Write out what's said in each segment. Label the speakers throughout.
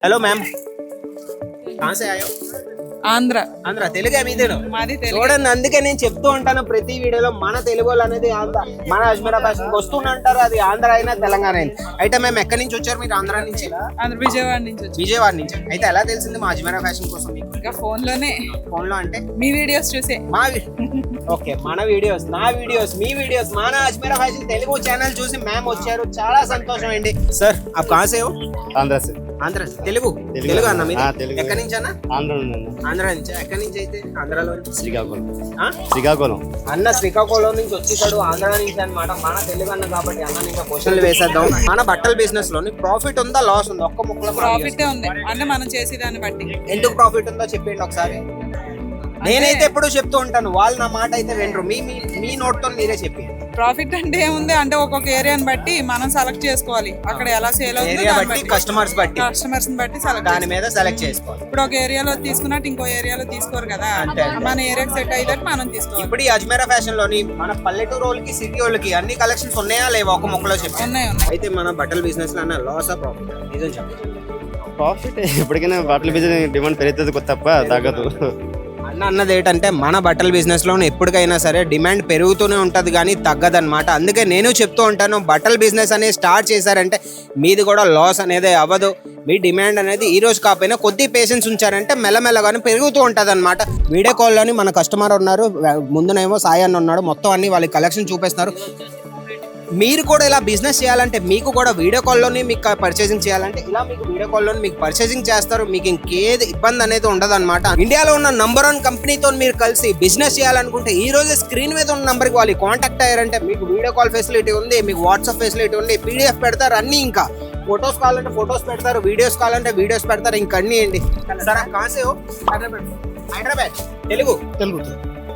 Speaker 1: Hello ma'am, कहाँ से आए हो?
Speaker 2: ఆంధ్ర
Speaker 1: ఆంధ్ర తెలుగే మీదేను
Speaker 2: మాది తెలుగు.
Speaker 1: చూడండి, అందుకే నేను చెప్తూ ఉంటాను ప్రతి వీడియోలో మన తెలుగు వాళ్ళు అనేది ఆంధ్ర, మన అజ్మీరా ఫ్యాషన్ వస్తుంటారు. అది ఆంధ్ర అయినా తెలంగాణ అయినా. అయితే మేము ఎక్కడి నుంచి వచ్చారు? మీరు ఆంధ్ర నుంచి?
Speaker 2: ఆంధ్ర విజయవాడ నుంచి వచ్చి
Speaker 1: విజయవాడ నుంచి. అయితే ఎలా తెలిసింది మా అజ్మీరా ఫ్యాషన్ కోసం మీకు?
Speaker 2: ఇంకా ఫోన్ లోనే
Speaker 1: ఫోన్ లో అంటే
Speaker 2: మీ వీడియోస్ చూసే
Speaker 1: మా ఓకే, మన వీడియోస్, నా వీడియోస్, మీ వీడియోస్, మన అజ్మీరా ఫ్యాషన్ తెలుగు ఛానల్ చూసి మ్యామ్ వచ్చారు. చాలా సంతోషం అండి. సార్ आप कहाँ से हो?
Speaker 3: ఆంధ్ర से
Speaker 1: ఆంధ్ర. తెలుగు తెలుగు అన్న మీరు?
Speaker 3: తెలుగు.
Speaker 1: ఎక్కడి నుంచి అన్న?
Speaker 3: ఆంధ్ర నుండి
Speaker 1: ఆంధ్ర నుంచి. ఎక్కడి నుంచి అయితే? ఆంధ్రాలో నుంచి.
Speaker 3: శ్రీకాకుళం
Speaker 1: ఆ?
Speaker 3: శ్రీకాకుళం
Speaker 1: అన్న శ్రీకాకుళం నుంచి వచ్చేసాడు, ఆంధ్ర నుంచి అన్నమాట. మన తెలుగు అన్న కాబట్టి అన్న ఇంకా క్వశ్చన్లు వేసేద్దాం. మన బట్టల బిజినెస్ లోని ప్రాఫిట్ ఉందా, లాస్ ఉందా? ఒక్క ముక్కలో
Speaker 2: ప్రాఫిట్ ఉంది అంటే మనం చేసేదాన్ని బట్టి.
Speaker 1: ఎందుకు ప్రాఫిట్ ఉందో చెప్పండి ఒకసారి. నేనైతే ఎప్పుడు చెప్తూ ఉంటాను, వాళ్ళు నా మాట అయితే వినరు. మీ నోట్ తో మీరే చెప్పి.
Speaker 2: ప్రాఫిట్ అంటే ఏముంది అంటే ఒక్కొక్క ఏరియాని బట్టి మనం సెలెక్ట్ చేసుకోవాలి. అక్కడ ఎలా సేల్
Speaker 1: ఏరియా
Speaker 2: అవుతుందో
Speaker 1: బట్టి, కస్టమర్స్ బట్టి,
Speaker 2: కస్టమర్స్ బట్టి సెలెక్ట్
Speaker 1: దాని మీద సెలెక్ట్ చేసుకోవాలి.
Speaker 2: ఇప్పుడు ఒక ఏరియాలో తీసుకున్నట్టు ఇంకో ఏరియాలో తీసుకోరు కదా.
Speaker 1: అంతే.
Speaker 2: మన ఏరియాకి సెట్ అయ్యేటట్టు మనం తీసుకోవాలి.
Speaker 1: ఇప్పుడు ఈ అజ్మీరా ఫ్యాషన్ లోని మన పల్లెటూరు వాళ్ళకి, సిటీ వాళ్ళకి అన్ని కలెక్షన్స్ ఉన్నాయా లేవా? ఒక ముక్కలో చెప్పి.
Speaker 2: ఉన్నాయి.
Speaker 1: అయితే మన బట్టల బిజినెస్ లో అన్న లాస్ ఆ ప్రాఫిట్ నిజం చెప్పండి.
Speaker 3: ప్రాఫిట్ ఎప్పటికైనా బట్టల బిజినెస్ డిమాండ్ పెరుగుతుంది తప్ప తగ్గదు.
Speaker 1: అన్నది ఏంటంటే మన బట్టల బిజినెస్ లో ఎప్పటికైనా సరే డిమాండ్ పెరుగుతూనే ఉంటది కానీ తగ్గదన్నమాట. అందుకే నేను చెప్తూ ఉంటాను, బట్టల బిజినెస్ అనేది స్టార్ట్ చేశారంటే మీది కూడా లాస్ అనేది అవ్వదు. మీ డిమాండ్ అనేది ఈ రోజు కాకపోయినా కొద్ది పేషెన్స్ ఉంచారంటే మెల్లమెల్లగానే పెరుగుతూ ఉంటుంది అనమాట. వీడియో కాల్లోని మన కస్టమర్ ఉన్నారు, ముందునేమో సాయి అన్న ఉన్నాడు. మొత్తం అన్ని వాళ్ళకి కలెక్షన్ చూపిస్తున్నారు. మీరు కూడా ఇలా బిజినెస్ చేయాలంటే, మీకు కూడా వీడియో కాల్లోనే మీకు పర్చేసింగ్ చేయాలంటే ఇలా మీకు వీడియో కాల్లోనే మీకు పర్చేసింగ్ చేస్తారు. మీకు ఇంకేది ఇబ్బంది అనేది ఉండదు అనమాట. ఇండియాలో ఉన్న నంబర్ 1 కంపెనీతో మీరు కలిసి బిజినెస్ చేయాలనుకుంటే ఈ రోజు స్క్రీన్ మీద ఉన్న నంబర్కి వాళ్ళు కాంటాక్ట్ అయ్యారంటే మీకు వీడియో కాల్ ఫెసిలిటీ ఉంది, మీకు వాట్సాప్ ఫెసిలిటీ ఉంది, పీడిఎఫ్ పెడతారు అన్ని. ఇంకా ఫొటోస్ కావాలంటే ఫొటోస్ పెడతారు, వీడియోస్ కావాలంటే వీడియోస్ పెడతారు. ఇంకా అన్ని అండి. సరే కాసే హైదరాబాద్ తెలుగు తెలుగు.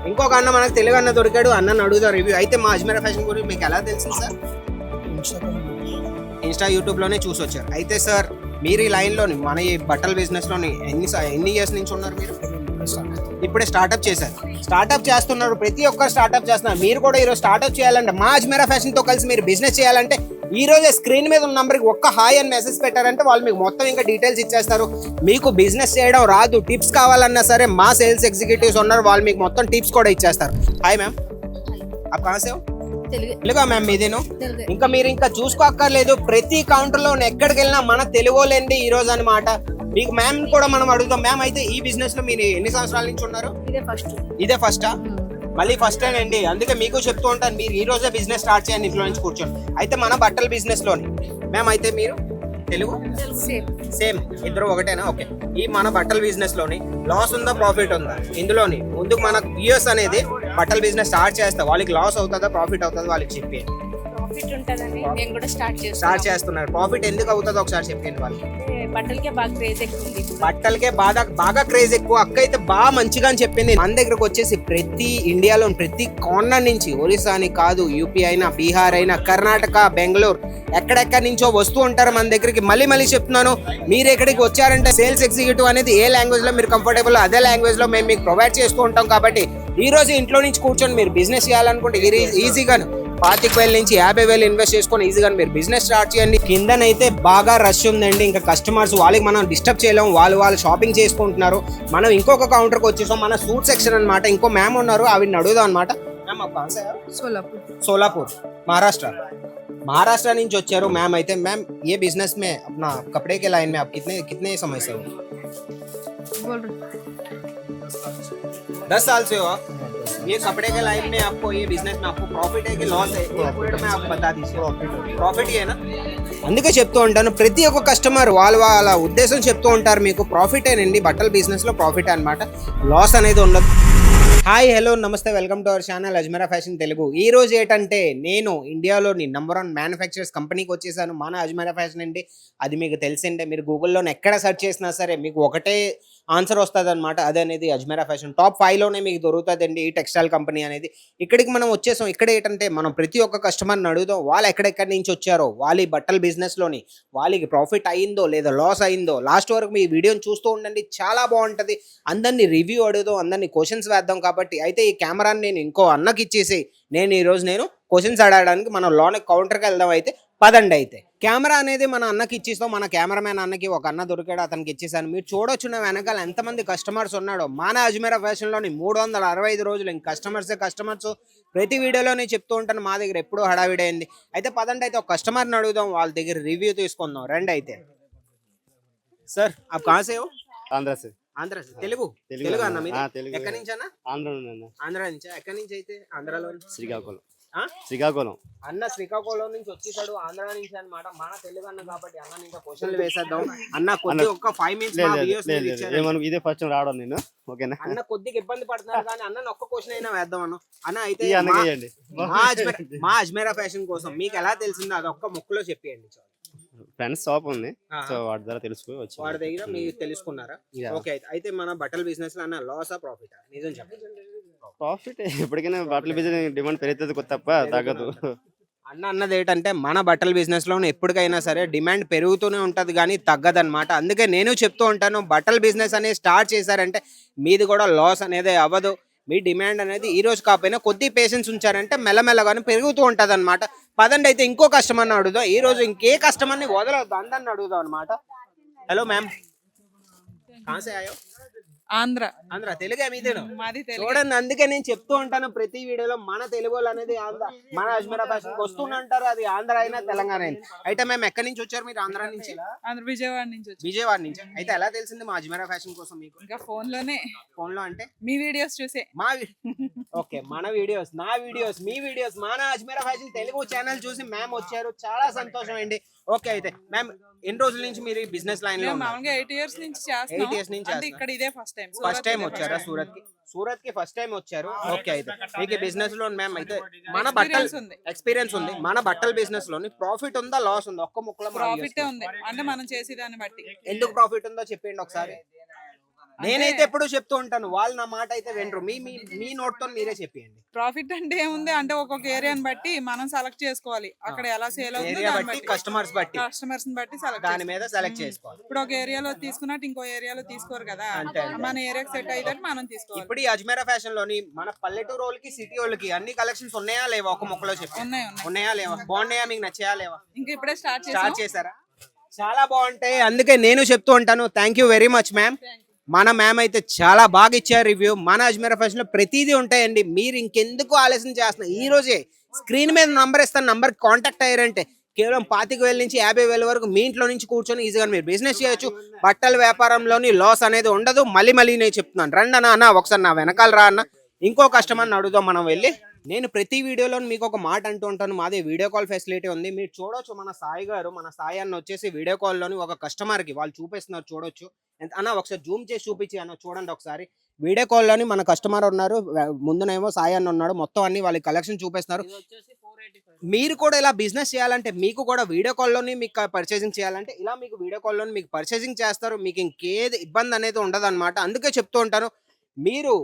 Speaker 1: ఇంకొక అన్న మనకు తెలుగు అన్న దొరికాడు, అన్నను అడుగుదాం రివ్యూ. అయితే మా అజ్మీరా ఫ్యాషన్ గురించి మీకు ఎలా తెలిసింది సార్? ఇన్స్టా యూట్యూబ్ లోనే చూసి వచ్చారు. అయితే సార్ మీరు ఈ లైన్ లోని మన ఈ బట్టల బిజినెస్ లోని ఎన్ని ఇయర్స్ నుంచి ఉన్నారు మీరు? ఇప్పుడే స్టార్ట్అప్ చేశారు. స్టార్ట్అప్ చేస్తున్నారు, ప్రతి ఒక్కరు స్టార్ట్అప్ చేస్తున్నారు. మీరు కూడా ఈరోజు స్టార్ట్అప్ చేయాలంటే, మా అజ్మీరా ఫ్యాషన్ తో కలిసి మీరు బిజినెస్ చేయాలంటే ఈ రోజే స్క్రీన్ మీద ఉన్న నంబర్కి ఒక్క హాయ్ అని మెసేజ్ పెట్టారంటే వాళ్ళు మీకు మొత్తం ఇంకా డీటెయిల్స్ ఇచ్చేస్తారు. మీకు బిజినెస్ చేయడం రాదు, టిప్స్ కావాలన్నా సరే మా సేల్స్ ఎగ్జిక్యూటివ్స్ ఉన్నారు, వాళ్ళు మీకు మొత్తం టిప్స్ కూడా ఇచ్చేస్తారు. హాయ్ మ్యామ్, आप कहाँ से हो? తెలుగా మ్యామ్ మీదేను. ఇంకా మీరు ఇంకా చూసుకోక్కర్లేదు, ప్రతి కౌంటర్ లో ఎక్కడికి వెళ్ళినా మన తెలుగు వాళ్ళండి ఈ రోజు అనమాట. మీకు మ్యామ్ కూడా మనం అడుగుతాం. మ్యామ్ అయితే ఈ బిజినెస్ లో మీరు ఎన్ని సంవత్సరాల నుంచి ఉన్నారు? ఇదే ఫస్టా? మళ్ళీ ఫస్ట్ టైం అండి. అందుకే మీకు చెప్తూ ఉంటాను, మీరు ఈ రోజే బిజినెస్ స్టార్ట్ చేయండి ఇంట్లో నుంచి కూర్చొని. అయితే మన బట్టల బిజినెస్ లోని మ్యామ్ అయితే మీరు తెలుగు సేమ్ ఇద్దరు ఒకటేనా? ఓకే. ఈ మన బట్టల బిజినెస్ లోని లాస్ ఉందా, ప్రాఫిట్ ఉందా? ఇందులోని ముందుకు మన వ్యూయర్స్ అనేది బట్టల బిజినెస్ స్టార్ట్ చేస్తా, వాళ్ళకి లాస్ అవుతుందా, ప్రాఫిట్ అవుతుందా వాళ్ళకి చెప్పి.
Speaker 4: ప్రాఫిట్ ఉంటదని నేను కూడా
Speaker 1: స్టార్ట్ చేస్తున్నారు. ప్రాఫిట్ ఎందుకు అవుతుందో ఒకసారి చెప్పండి వాళ్ళకి.
Speaker 4: బట్టలకే బాగా క్రేజ్ ఎక్కువ ఉంది.
Speaker 1: బట్టలకే బాగా క్రేజ్ ఎక్కువ. అక్క అయితే బాగా మంచిగా అని చెప్పింది. మన దగ్గరకు వచ్చేసి ప్రతి ఇండియాలో ప్రతి కార్నర్ నుంచి, ఒరిస్సా అని కాదు, యూపీ అయినా, బీహార్ అయినా, కర్ణాటక, బెంగళూరు, ఎక్కడెక్కడి నుంచో వస్తూ ఉంటారు మన దగ్గరికి. మళ్ళీ చెప్తున్నాను, మీరు ఎక్కడికి వచ్చారంటే సేల్స్ ఎగ్జిక్యూటివ్ అనేది ఏ లాంగ్వేజ్ లో మీరు కంఫర్టబుల్ అదే లాంగ్వేజ్ లో మేము మీకు ప్రొవైడ్ చేస్తూ ఉంటాం. కాబట్టి ఈ రోజు ఇంట్లో నుంచి కూర్చొని మీరు బిజినెస్ చేయాలనుకుంటే ఈజీగాను 25,000 నుంచి 50,000 ఇన్వెస్ట్ చేసుకొని ఈజీగా మీరు బిజినెస్ స్టార్ట్ చేయండి. కిందనైతే బాగా రష్ ఉందండి. ఇంకా కస్టమర్స్ వాళ్ళకి మనం డిస్టర్బ్ చేయలేము, వాళ్ళు షాపింగ్ చేసుకుంటున్నారు. మనం ఇంకొక కౌంటర్కి వచ్చేసాం, మన సూట్ సెక్షన్ అనమాట. ఇంకో మ్యామ్ ఉన్నారు, ఆవిడని అడుగుదాం అనమాట. సోలాపూర్ महाराष्ट्र నుంచి వచ్చారు మ్యామ్. అయితే మ్యామ్ ये बिजनेस में अपना कपड़े के लाइन में आप कितने समय से हो? 10 साल से हो आप? ये कपड़े के लाइन में आपको, ये बिजनेस में आपको प्रॉफिट है कि लॉस है? एक में आप बता दीजिए. प्रॉफिट ही है ना? అందుకే చెప్తూ ఉంటాను, ప్రతి ఒక్క కస్టమర్ వాళ్ళ ఉద్దేశం చెప్తూ ఉంటారు. మీకు ప్రాఫిట్ ఏనండి, బట్టల బిజినెస్ లో ప్రాఫిట్ అన్నమాట, లాస్ అనేది ఉండదు. హాయ్ హలో నమస్తే, welcome to our channel Ajmeera fashion Telugu. ఈ రోజు ఏంటంటే నేను ఇండియాలోని నంబర్ 1 మ్యానుఫ్యాక్చరర్స్ కంపెనీకి వచ్చేసాను, మన అజ్మీరా ఫ్యాషన్ అండి. అది మీకు తెలిసిందే, మీరు గూగుల్లో ఎక్కడ సెర్చ్ చేసినా సరే మీకు ఒకటే ఆన్సర్ వస్తుంది అనమాట. అదే అనేది అజ్మీరా ఫ్యాషన్ టాప్ 5లోనే మీకు దొరుకుతుందండి ఈ టెక్స్టైల్ కంపెనీ అనేది. ఇక్కడికి మనం వచ్చేసాం. ఇక్కడ ఏంటంటే మనం ప్రతి ఒక్క కస్టమర్ని అడుగుదాం, వాళ్ళు ఎక్కడెక్కడి నుంచి వచ్చారో, వాళ్ళ ఈ బట్టల బిజినెస్లోని వాళ్ళకి ప్రాఫిట్ అయిందో లేదా లాస్ అయిందో. లాస్ట్ వరకు మీ వీడియోని చూస్తూ ఉండండి, చాలా బాగుంటుంది. అందరినీ రివ్యూ అడుగుదాం, అందరినీ క్వశ్చన్స్ వేద్దాం. కాబట్టి అయితే ఈ కెమెరాని నేను ఇంకో అన్నకి ఇచ్చేసి నేను క్వశ్చన్స్ అడగడానికి మనం లోన కౌంటర్కి వెళ్దాం. అయితే పదండి అయితే కెమెరా అనేది మన అన్నకి ఇచ్చిస్తాం. మన కెమెరామెన్ అన్నకి ఒక అన్న దొరికాడు, అతనికి ఇచ్చేసాను. మీరు చూడొచ్చు నా వెనకాల ఎంతమంది కస్టమర్స్ ఉన్నాడో. మన అజ్మీరా ఫ్యాషన్లోని 365 రోజులు ఇంక కస్టమర్స్ ప్రతి వీడియోలోనే చెప్తూ ఉంటాను, మా దగ్గర ఎప్పుడూ హడావిడైంది. అయితే పదండి అయితే ఒక కస్టమర్ని అడుగుదాం, వాళ్ళ దగ్గర రివ్యూ తీసుకుందాం. రండి అయితే. సార్ आप कहाँ से हो?
Speaker 3: ఆంధ్ర సార్.
Speaker 1: ఆంధ్ర తెలుగు
Speaker 3: తెలుగు
Speaker 1: తెలుగు
Speaker 3: అన్న.
Speaker 1: అన్న మీరు?
Speaker 3: తెలుగు.
Speaker 1: ఎక్కడి నుంచి అన్న?
Speaker 3: ఆంధ్ర నుండి అన్న.
Speaker 1: ఆంధ్ర నుంచి. ఎక్కడి నుంచి అయితే ఆంధ్రాలో?
Speaker 3: శ్రీకాకుళం.
Speaker 1: ఆ?
Speaker 3: శ్రీకాకుళం.
Speaker 1: అన్న శ్రీకాకుళం నుంచి వచ్చేసాడు, ఆంధ్ర నుంచి అన్నమాట. మన తెలుగు అన్న కాబట్టి అన్న ఇంకా క్వశ్చన్లు వేసేద్దాం. అన్న కొద్ది ఒక్క 5 మినిట్స్ మా videos మీద ఇచ్చారు.
Speaker 3: ఏమను ఇదే ఫస్ట్ రావడం నేను. ఓకేనా
Speaker 1: అన్న కొద్దిగా ఇబ్బంది పడుతున్నారు కానీ అన్న ఒక్క క్వశ్చన్ అయినా వేద్దాం అన్న. అన్న అయితే
Speaker 3: ఈ అన్నకి వేయండి.
Speaker 1: మా అజ్మీరా ఫ్యాషన్ కోసం మీకు ఎలా తెలిసిందో అది ఒక్క ముక్కలో చెప్పేయండి చాలు.
Speaker 3: ఫ్రెండ్స్ షాప్ ఉంది,
Speaker 1: ఆహా.
Speaker 3: సో వాటి ద్వారా తెలుసుకుని వచ్చి
Speaker 1: వాడి దగ్గర మీరు తెలుసుకున్నారా?
Speaker 3: Yeah.
Speaker 1: ఓకే అయితే మన బట్టల బిజినెస్ లో అన్న లాసా ప్రాఫిట్ నిజం చెప్పండి.
Speaker 3: ప్రాఫిట్ ఎప్పటికైనా బట్టల బిజినెస్ డిమాండ్ పెరుగుతుంది తప్ప తగ్గదు.
Speaker 1: అన్న అన్నది ఏంటంటే మన బట్టల బిజినెస్ లో ఎప్పటికైనా సరే డిమాండ్ పెరుగుతూనే ఉంటది కానీ తగ్గదన్నమాట. అందుకే నేను చెప్తూ ఉంటాను, బట్టల బిజినెస్ అనేది స్టార్ట్ చేశారంటే మీది కూడా లాస్ అనేది అవ్వదు. మీ డిమాండ్ అనేది ఈ రోజు కాకపోయినా కొద్ది పేషెన్స్ ఉంచారంటే మెల్లమెల్లగానే పెరుగుతూ ఉంటది అనమాట. పదండి అయితే ఇంకో కస్టమర్ని అడుగుదాం. ఈ రోజు ఇంకే కస్టమర్ని వదలొద్దు, అందరిని అడుగుదాం అనమాట. హలో మ్యామ్, కहाँ से आए हो?
Speaker 2: ఆంధ్ర.
Speaker 1: ఆంధ్ర తెలుగే మీదేను?
Speaker 2: మాది తెలుగు.
Speaker 1: చూడండి, అందుకే నేను చెప్తూ ఉంటాను ప్రతి వీడియోలో మన తెలుగు వాళ్ళు అనేది ఆంధ్ర, మన అజ్మీరా ఫ్యాషన్ వస్తుంటారు. అది ఆంధ్ర అయినా తెలంగాణ అయినా. అయితే మేము ఎక్కడి నుంచి వచ్చారు? మీరు ఆంధ్ర నుంచి?
Speaker 2: ఆంధ్ర విజయవాడ నుంచి వచ్చి.
Speaker 1: విజయవాడ నుంచి. అయితే ఎలా తెలిసింది మా అజ్మీరా ఫ్యాషన్ కోసం మీకు?
Speaker 2: ఇంకా ఫోన్ లోనే,
Speaker 1: ఫోన్ లో అంటే
Speaker 2: మీ వీడియోస్ చూసే.
Speaker 1: మా ఓకే, మన వీడియోస్, నా వీడియోస్, మీ వీడియోస్, మన అజ్మీరా ఫ్యాషన్ తెలుగు ఛానల్ చూసి మ్యామ్ వచ్చారు. చాలా సంతోషం అండి. ఓకే అయితే మ్యామ్, ఎన్ని రోజుల నుంచి మీరు ఈ బిజినెస్ లైన్ లో?
Speaker 2: మామూలుగా 8 years నుంచి చేస్తున్నాం.
Speaker 1: 8 years నుంచి
Speaker 2: అంటే ఇక్కడ ఇదే ఫస్ట్ టైం.
Speaker 1: ఫస్ట్ టైం వచ్చారా సూరత్ కి ఫస్ట్ టైం వచ్చారు? ఓకే అయితే మీకు బిజినెస్ లో మ్యామ్ అయితే మన బట్టల ఎక్స్పీరియన్స్ ఉంది. మన బట్టల బిజినెస్ లోని ప్రాఫిట్ ఉందా లాస్ ఉందా? ఒక్క ముక్కలో
Speaker 2: ప్రాఫిట్ ఉంది. అంటే మనం చేసేదాన్ని బట్టి.
Speaker 1: ఎందుకు ప్రాఫిట్ ఉందో చెప్పండి ఒకసారి. నేనైతే ఎప్పుడు చెప్తూ ఉంటాను, వాళ్ళు నా మాట అయితే వినరు. మీ నోట్ తో మీరే చెప్పండి.
Speaker 2: ప్రాఫిట్ అంటే ఏముంది అంటే ఒక్కొక్క ఏరియాని బట్టి మనం సెలెక్ట్ చేసుకోవాలి. అక్కడ ఎలా సేల్ అవుతుందో
Speaker 1: ఏరియా
Speaker 2: దాన్ని
Speaker 1: బట్టి,
Speaker 2: బట్టి,
Speaker 1: కస్టమర్స్ బట్టి,
Speaker 2: కస్టమర్స్ బట్టి సెలెక్ట్
Speaker 1: దాని మీద సెలెక్ట్ చేసుకోవాలి.
Speaker 2: ఇప్పుడు ఒక ఏరియాలో తీసుకున్నట్టు ఇంకో ఏరియాలో తీసుకోరు కదా.
Speaker 1: అంతే.
Speaker 2: మన ఏరియాకి సెట్ అయ్యేటట్టు మనం తీసుకోవాలి.
Speaker 1: ఇప్పుడు ఈ అజ్మీరా ఫ్యాషన్ లోని మన పల్లెటూరు వాళ్ళకి, సిటీ వాళ్ళకి అన్ని కలెక్షన్స్ ఉన్నాయా లేవా? ఒక ముక్కలో చెప్పండి.
Speaker 2: ఉన్నాయి.
Speaker 1: ఉన్నాయా లేవా? బాగున్నాయా? మీకు నచ్చాయా లేవా?
Speaker 2: ఇంకా ఇప్పుడే స్టార్ట్
Speaker 1: చేశారా? చాలా బాగుంటాయి. అందుకే నేను చెప్తూ ఉంటాను. Thank you very much ma'am. మన మ్యామ్ అయితే చాలా బాగా ఇచ్చారు రివ్యూ. మన అజ్మీరా ఫ్యాషన్ లో ప్రతిదీ ఉంటాయండి. మీరు ఇంకెందుకు ఆలస్యం చేస్తున్నారు? ఈ రోజే స్క్రీన్ మీద నంబర్ ఇస్తాను, నంబర్ కాంటాక్ట్ అయ్యారంటే కేవలం 25,000 నుంచి 50,000 వరకు మీ ఇంట్లో నుంచి కూర్చొని ఈజీగా మీరు బిజినెస్ చేయొచ్చు. బట్టల వ్యాపారంలోని లాస్ అనేది ఉండదు. మళ్ళీ నేను చెప్తున్నాను. రండి అన్న, ఒకసారి నా వెనకాల రా అన్న. ఇంకో కస్టమర్ని అడుగుదాం మనం వెళ్ళి. నేను ప్రతి వీడియోలో మీకు ఒక మాట అంటూ ఉంటాను, మాది వీడియో కాల్ ఫెసిలిటీ ఉంది. మీరు చూడొచ్చు, మన సాయి గారు, మన సాయి అన్న వచ్చేసి వీడియో కాల్లోని ఒక కస్టమర్కి వాళ్ళు చూపిస్తున్నారు. చూడొచ్చు అన్న, ఒకసారి జూమ్ చేసి చూపించి అన్న, చూడండి ఒకసారి. వీడియో కాల్లోని మన కస్టమర్ ఉన్నారు, ముందునేమో సాయి అన్న ఉన్నాడు. మొత్తం అన్ని వాళ్ళకి కలెక్షన్ చూపిస్తున్నారు. మీరు కూడా ఇలా బిజినెస్ చేయాలంటే, మీకు కూడా వీడియో కాల్లోని మీకు పర్చేసింగ్ చేయాలంటే ఇలా మీకు వీడియో కాల్లోని మీకు పర్చేసింగ్ చేస్తారు. మీకు ఇంకేది ఇబ్బంది అనేది ఉండదు అనమాట. అందుకే చెప్తూ ఉంటాను, మీరు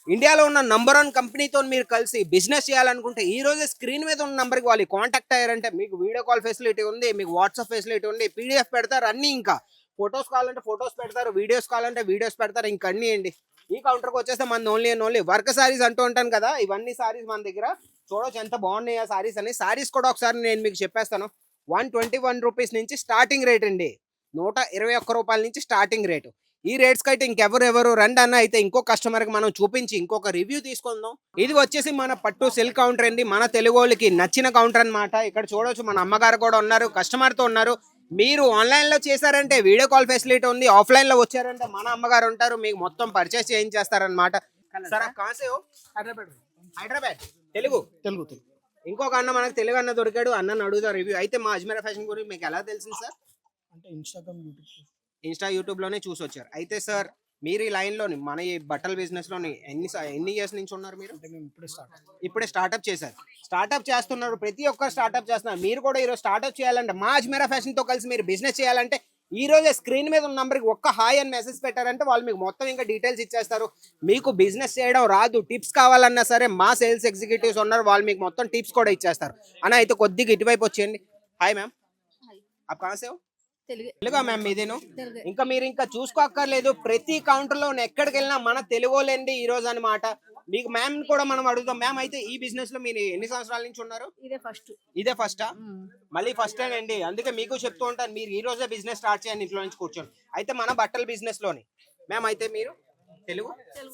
Speaker 1: ఇండియాలో ఉన్న నంబర్ 1 కంపెనీతో మీరు కలిసి బిజినెస్ చేయాలనుకుంటే ఈ రోజే స్క్రీన్ మీద ఉన్న నంబర్కి వాళ్ళు కాంటాక్ట్ అయ్యారంటే మీకు వీడియో కాల్ ఫెసిలిటీ ఉంది, మీకు వాట్సాప్ ఫెసిలిటీ ఉంది, పీడిఎఫ్ పెడతారు అన్నీ. ఇంకా ఫొటోస్ కావాలంటే ఫొటోస్ పెడతారు, వీడియోస్ కావాలంటే వీడియోస్ పెడతారు. ఇంకా అన్నీ అండి. ఈ కౌంటర్కి వచ్చేస్తే మన ఓన్లీ వర్క్ సారీస్ అంటూ ఉంటాను కదా, ఇవన్నీ సారీస్ మన దగ్గర చూడొచ్చు ఎంత బాగున్నాయి ఆ సారీస్ అని. సారీస్ కూడా ఒకసారి నేను మీకు చెప్పేస్తాను. 121 రూపీస్ నుంచి స్టార్టింగ్ రేట్ అండి. 121 రూపాయల నుంచి స్టార్టింగ్ రేటు. ఈ రేట్స్కి అయితే ఇంకెవరు రండి అన్న. అయితే ఇంకో కస్టమర్కి మనం చూపించి ఇంకొక రివ్యూ తీసుకుందాం. ఇది వచ్చేసి మన పట్టు సిల్క్ కౌంటర్ అండి. మన తెలుగు వాళ్ళకి నచ్చిన కౌంటర్ అన్నమాట. ఇక్కడ చూడొచ్చు మన అమ్మగారు కూడా ఉన్నారు, కస్టమర్తో ఉన్నారు. మీరు ఆన్లైన్లో చేశారంటే వీడియో కాల్ ఫెసిలిటీ ఉంది, ఆఫ్లైన్లో వచ్చారంటే మన అమ్మగారు ఉంటారు, మీకు మొత్తం పర్చేస్ చేయించేస్తారనమాట. సరే, హైదరాబాద్ తెలుగు. ఇంకొక అన్న మనకు తెలుగు అన్న దొరికాడు, అన్న అడుగుతా రివ్యూ. అయితే మా అజ్మీరా ఫ్యాషన్ గురించి మీకు ఎలా తెలిసింది సార్?
Speaker 5: అంటే
Speaker 1: ఇన్స్టా యూట్యూబ్ లోనే చూసి వచ్చారు. అయితే సార్, మీరు ఈ లైన్ లోని మన ఈ బట్టల బిజినెస్ లోని ఎన్ని ఇయర్స్ నుంచి ఉన్నారు మీరు?
Speaker 5: అంటే మేము
Speaker 1: ఇప్పుడే స్టార్ట్అప్ చేశారు. స్టార్ట్అప్ చేస్తున్నారు, ప్రతి ఒక్కరు స్టార్ట్అప్ చేస్తున్నారు. మీరు కూడా ఈరోజు స్టార్ట్అప్ చేయాలంటే, మా అజ్మీరా ఫ్యాషన్ తో కలిసి మీరు బిజినెస్ చేయాలంటే ఈ రోజే స్క్రీన్ మీద ఉన్న నంబర్కి ఒక్క హాయ్ అని మెసేజ్ పెట్టారంటే వాళ్ళు మీకు మొత్తం ఇంకా డీటెయిల్స్ ఇచ్చేస్తారు. మీకు బిజినెస్ చేయడం రాదు, టిప్స్ కావాలన్నా సరే మా సేల్స్ ఎగ్జిక్యూటివ్స్ ఉన్నారు, వాళ్ళు మీకు మొత్తం టిప్స్ కూడా ఇచ్చేస్తారు. అన్న అయితే కొద్దిగా ఇటువైపు వచ్చేయండి. హాయ్ మ్యామ్, आप कहाँ से हो?
Speaker 4: తెలుగు
Speaker 1: తెలుగా మ్యామ్ మీదేను
Speaker 4: తెలుగు
Speaker 1: ఇంకా మీరు ఇంకా చూసుకోక్కర్లేదు ప్రతి కౌంటర్ లో ఎక్కడికి వెళ్ళినా మన తెలుగులేండి ఈ రోజు అన్నమాట మీకు మ్యామ్ కూడా మనం అడుగుతాం మ్యామ్ అయితే ఈ బిజినెస్ లో మీరు ఎన్ని సంవత్సరాల నుంచి ఉన్నారు
Speaker 4: ఇదే ఫస్ట్
Speaker 1: ఇదే ఫస్టా మళ్ళీ ఫస్ట్ అండి అందుకే మీకు చెప్తూ ఉంటాను మీరు ఈ రోజే బిజినెస్ స్టార్ట్ చేయండి ఇంట్లో నుంచి కూర్చొని అయితే మన బట్టల బిజినెస్ లోని మ్యామ్ అయితే మీరు తెలుగు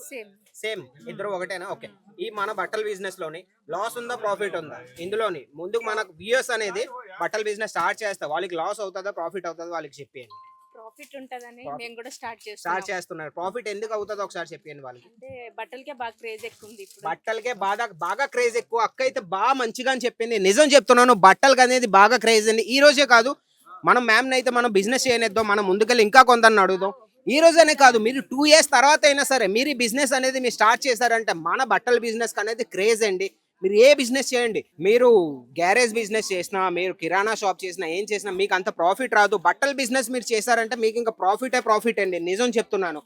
Speaker 4: సేమ్
Speaker 1: సేమ్ ఇద్దరు ఒకటేనా ఓకే ఈ మన బట్టల బిజినెస్ లోని లాస్ ఉందా ప్రాఫిట్ ఉందా ఇందులోని ముందుకు మనకు వ్యూయర్స్ అనేది బట్టల బిజినెస్ స్టార్ట్ చేస్తా వాళ్ళకి లాస్ అవుతుందా ప్రాఫిట్ అవుతుందా వాళ్ళకి చెప్పేయండి
Speaker 4: ప్రాఫిట్ ఉంటదని మేము కూడా స్టార్ట్
Speaker 1: స్టార్ట్
Speaker 4: చేస్తాం.
Speaker 1: చేస్తున్నారు ప్రాఫిట్ ఎందుకు అవుతుందో ఒకసారి చెప్పండి వాళ్ళకి
Speaker 4: అంటే బట్టలకే బాగా క్రేజ్ ఎక్కువ ఉంది ఇప్పుడు.
Speaker 1: బట్టలకే బాగా బాగా క్రేజ్ ఎక్కువ అక్క అయితే బాగా మంచిగా అని చెప్పింది నిజం చెప్తున్నాను బట్టలకి అనేది బాగా క్రేజ్ అండి ఈ రోజే కాదు మనం మ్యామ్ అయితే మనం బిజినెస్ చేయనిద్దాం మనం ముందుకెళ్ళి ఇంకా కొందరిని అడుగుదాం ఈ రోజనే కాదు మీరు 2 years తర్వాత అయినా సరే మీరు ఈ బిజినెస్ అనేది మీరు స్టార్ట్ చేశారంటే మన బట్టల బిజినెస్ అనేది క్రేజ్ అండి మీరు ఏ బిజినెస్ చేయండి మీరు గ్యారేజ్ బిజినెస్ చేసినా మీరు కిరాణా షాప్ చేసినా ఏం చేసినా మీకు అంత ప్రాఫిట్ రాదు బట్టల బిజినెస్ మీరు చేశారంటే మీకు ఇంకా ప్రాఫిట్ అండి నిజం చెప్తున్నాను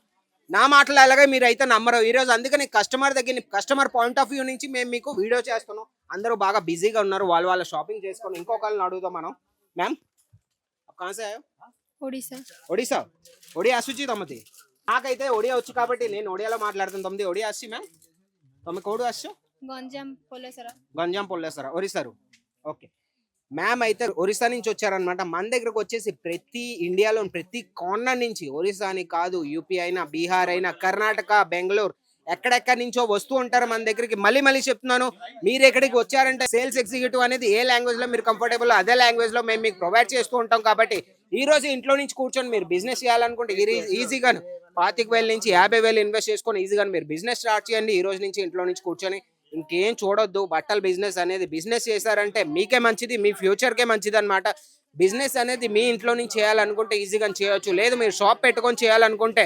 Speaker 1: నా మాటలు అలాగే మీరు అయితే నమ్మరు ఈ రోజు అందుకని కస్టమర్ దగ్గర కస్టమర్ పాయింట్ ఆఫ్ వ్యూ నుంచి మేము మీకు వీడియో చేస్తున్నాం అందరూ బాగా బిజీగా ఉన్నారు వాళ్ళ షాపింగ్ చేసుకొని ఇంకొకళ్ళని అడుగుదాం మనం మ్యామ్ कहाँ से आए हो
Speaker 4: ఒడిశా
Speaker 1: ఒడిశా ఒడియా అసుచి తమది నాకైతే ఒడియా వచ్చు కాబట్టి నేను ఒడియాలో మాట్లాడుతాను తమది ఒడియా అస్సి మ్యామ్ తమ కోడు అస్సు
Speaker 4: గంజాం పోలేసరా
Speaker 1: గంజాం పొల్లేస్తారా ఒరిస్సారు ఓకే మ్యామ్ అయితే ఒరిస్సా నుంచి వచ్చారనమాట మన దగ్గరకు వచ్చేసి ప్రతి ఇండియాలో ప్రతి కార్నర్ నుంచి ఒరిస్సా అని కాదు యూపీ అయినా బీహార్ అయినా కర్ణాటక బెంగళూరు ఎక్కడెక్కడి నుంచో వస్తూ ఉంటారు మన దగ్గరికి మళ్ళీ చెప్తున్నాను మీరు ఎక్కడికి వచ్చారంటే సేల్స్ ఎగ్జిక్యూటివ్ అనేది ఏ లాంగ్వేజ్ లో మీరు కంఫర్టబుల్ అదే లాంగ్వేజ్ లో మేము మీకు ప్రొవైడ్ చేస్తూ ఉంటాం కాబట్టి ఈ రోజు ఇంట్లో నుంచి కూర్చొని మీరు బిజినెస్ చేయాలనుకుంటే ఈజీగా 25,000 నుంచి 50,000 ఇన్వెస్ట్ చేసుకొని ఈజీగా మీరు బిజినెస్ స్టార్ట్ చేయండి ఈ రోజు నుంచి ఇంట్లో నుంచి కూర్చొని ఇంకేం చూడొద్దు బట్టల బిజినెస్ అనేది బిజినెస్ చేశారంటే మీకే మంచిది మీ ఫ్యూచర్కే మంచిది అనమాట బిజినెస్ అనేది మీ ఇంట్లో నుంచి చేయాలనుకుంటే ఈజీగా చేయొచ్చు లేదు మీరు షాప్ పెట్టుకొని చేయాలనుకుంటే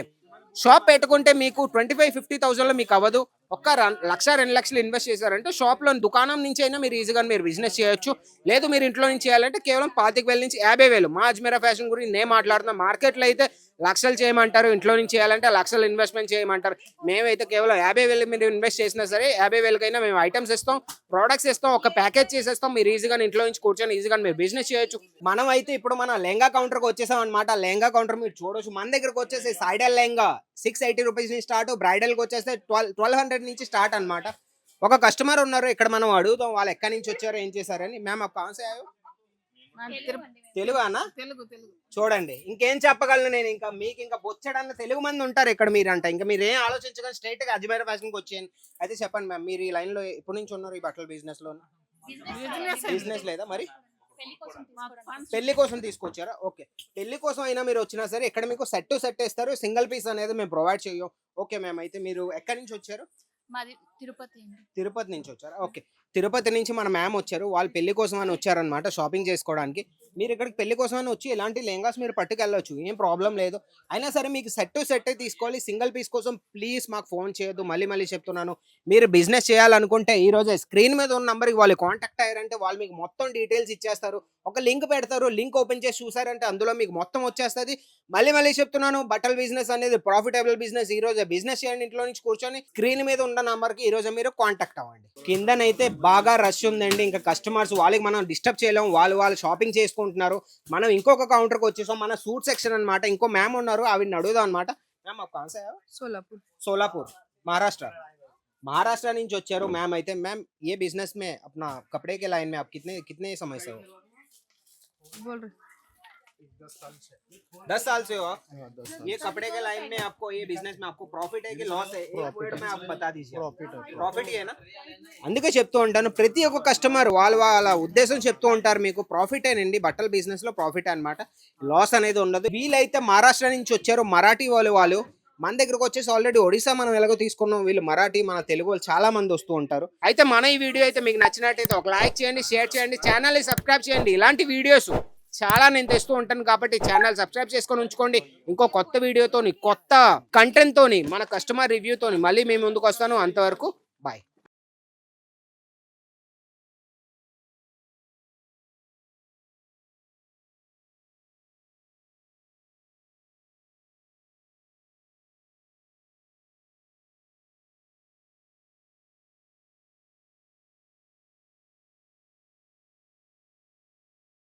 Speaker 1: షాప్ పెట్టుకుంటే మీకు 25,000-50,000 మీకు అవ్వదు ఒక్క 1,00,000-2 లక్షలు ఇన్వెస్ట్ చేశారంటే షాప్ లో దుకాణం నుంచి అయినా మీరు ఈజీగా మీరు బిజినెస్ చేయొచ్చు లేదు మీరు ఇంట్లో నుంచి చేయాలంటే కేవలం 25,000 నుంచి 50,000 మా అజ్మీరా ఫ్యాషన్ గురించి నేను మాట్లాడుతున్నా మార్కెట్లో అయితే లక్షలు చేయమంటారు ఇంట్లో నుంచి చేయాలంటే లక్షలు ఇన్వెస్ట్మెంట్ చేయమంటారు మేమైతే కేవలం 50,000 మీరు ఇన్వెస్ట్ చేసినా సరే 50,000కైనా మేము ఐటమ్స్ ఇస్తాం ప్రొడక్ట్స్ ఇస్తాం ఒక ప్యాకేజ్ చేసేస్తాం మీరు ఈజీగా ఇంట్లో నుంచి కూర్చొని ఈజీగా మీరు బిజినెస్ చేయొచ్చు మనం అయితే ఇప్పుడు మన లెహంగా కౌంటర్కి వచ్చేసాం అనమాట లెహంగా కౌంటర్ మీరు చూడొచ్చు మన దగ్గరకు వచ్చేసి సైడల్ లెహంగా 680 రూపీస్ నుంచి స్టార్ట్ బ్రైడల్కి వచ్చేస్తే 1200 నుంచి స్టార్ట్ అనమాట ఒక కస్టమర్ ఉన్నారు ఇక్కడ మనం అడుగుతాం వాళ్ళు ఎక్కడి నుంచి వచ్చారో ఏం చేశారని మ్యామ్ आप कहाँ से आए हो తెలుగు అన్నా
Speaker 2: తెలుగు
Speaker 1: చూడండి ఇంకేం చెప్పగలను నేను ఇంకా మీకు ఇంకా బొచ్చడన్న తెలుగు మంది ఉంటారు ఇక్కడ మీరంట ఇంకా మీరు ఏం ఆలోచించగానే స్ట్రైట్ గా అజ్మీరా ఫ్యాషన్ కి వచ్చేయండి అయితే చెప్పండి మ్యామ్ మీరు ఈ లైన్ లో ఎప్పటి నుంచి ఉన్నారు ఈ బట్టల బిజినెస్ లో బిజినెస్ లేదా మరి పెళ్లి కోసం తీసుకొచ్చారా ఓకే పెళ్లి కోసం అయినా మీరు వచ్చినా సరే ఇక్కడ మీకు సెట్ వేస్తారు సింగిల్ పీస్ అనేది మేము ప్రొవైడ్ చేయం ఓకే మ్యామ్ అయితే మీరు ఎక్కడి నుంచి వచ్చారు
Speaker 4: మాది తిరుపతి అండి.
Speaker 1: తిరుపతి నుంచి వచ్చారా ఓకే తిరుపతి నుంచి మన మ్యామ్ వచ్చారు వాళ్ళు పెళ్లి కోసం అని వచ్చారనమాట షాపింగ్ చేసుకోవడానికి మీరు ఇక్కడికి పెళ్లి కోసం అని వచ్చి ఇలాంటి లెహంగాస్ మీరు పట్టుకెళ్ళొచ్చు ఏం ప్రాబ్లం లేదు అయినా సరే మీకు సెట్ తీసుకోవాలి సింగిల్ పీస్ కోసం ప్లీజ్ మాకు ఫోన్ చేయొద్దు మళ్ళీ చెప్తున్నాను మీరు బిజినెస్ చేయాలనుకుంటే ఈ రోజే స్క్రీన్ మీద ఉన్న నంబర్కి వాళ్ళు కాంటాక్ట్ అయ్యారంటే వాళ్ళు మీకు మొత్తం డీటెయిల్స్ ఇచ్చేస్తారు ఒక లింక్ పెడతారు లింక్ ఓపెన్ చేసి చూసారంటే అందులో మీకు మొత్తం వచ్చేస్తుంది మళ్ళీ చెప్తున్నాను బట్టల బిజినెస్ అనేది ప్రాఫిటబుల్ బిజినెస్ ఈ రోజే బిజినెస్ చేయండి ఇంట్లో నుంచి కూర్చొని స్క్రీన్ మీద ఉన్న నంబర్కి ఈ రోజు మీరు కాంటాక్ట్ అవ్వండి కిందనైతే బాగా రష్ ఉందండి ఇంకా కస్టమర్స్ వాళ్ళకి మనం డిస్టర్బ్ చేయలేం వాళ్ళు షాపింగ్ చేసుకుంటున్నారు మనం ఇంకొక కౌంటర్కి వచ్చేసాం మన సూట్ సెక్షన్ అన్నమాట ఇంకో మ్యామ్ ఉన్నారు ఆవిడని అడుగుదాం అనమాట మ్యామ్ आप कहाँ से आए हो सोलापुर महाराष्ट्र నుంచి వచ్చారు మ్యామ్ అయితే మ్యామ్ ये बिजनेस में अपना कपड़े के लाइन में आप कितने समय से हो
Speaker 2: बोल रहे
Speaker 1: 10 साल से हो आप ये कपड़े के लाइन में आपको ये बिजनेस में आपको प्रॉफिट है कि लॉस है एक वर्ड में आप बता दीजिए प्रॉफिट ही है ना అందుకే చెప్తూ ఉంటాను ప్రతి ఒక్క కస్టమర్ వాళ్ళ ఉద్దేశం చెప్తూ ఉంటారు మీకు ప్రాఫిట్ ఏనండి బట్టల బిజినెస్ లో ప్రాఫిట్ అన్నమాట లాస్ అనేది ఉండదు వీళ్ళైతే మహారాష్ట్ర నుంచి వచ్చారు మరాఠీ వాళ్ళు మన దగ్గరకు వచ్చేసి ఆల్రెడీ ఒడిశా మనం ఎలాగో తీసుకున్నాం వీళ్ళు మరాఠీ మన తెలుగు వాళ్ళు చాలా మంది వస్తూ ఉంటారు అయితే మన ఈ వీడియో అయితే మీకు నచ్చినట్టయితే ఒక లైక్ చేయండి షేర్ చేయండి ఛానల్ ని సబ్స్క్రైబ్ చేయండి ఇలాంటి వీడియోస్ చాలా నేను తెస్తూ ఉంటాను కాబట్టి ఛానల్ సబ్స్క్రైబ్ చేసుకొని ఉంచుకోండి ఇంకో కొత్త వీడియోతోని కొత్త కంటెంట్ తోని మన కస్టమర్ రివ్యూతోని మళ్ళీ మేము ముందుకు వస్తాను అంతవరకు బాయ్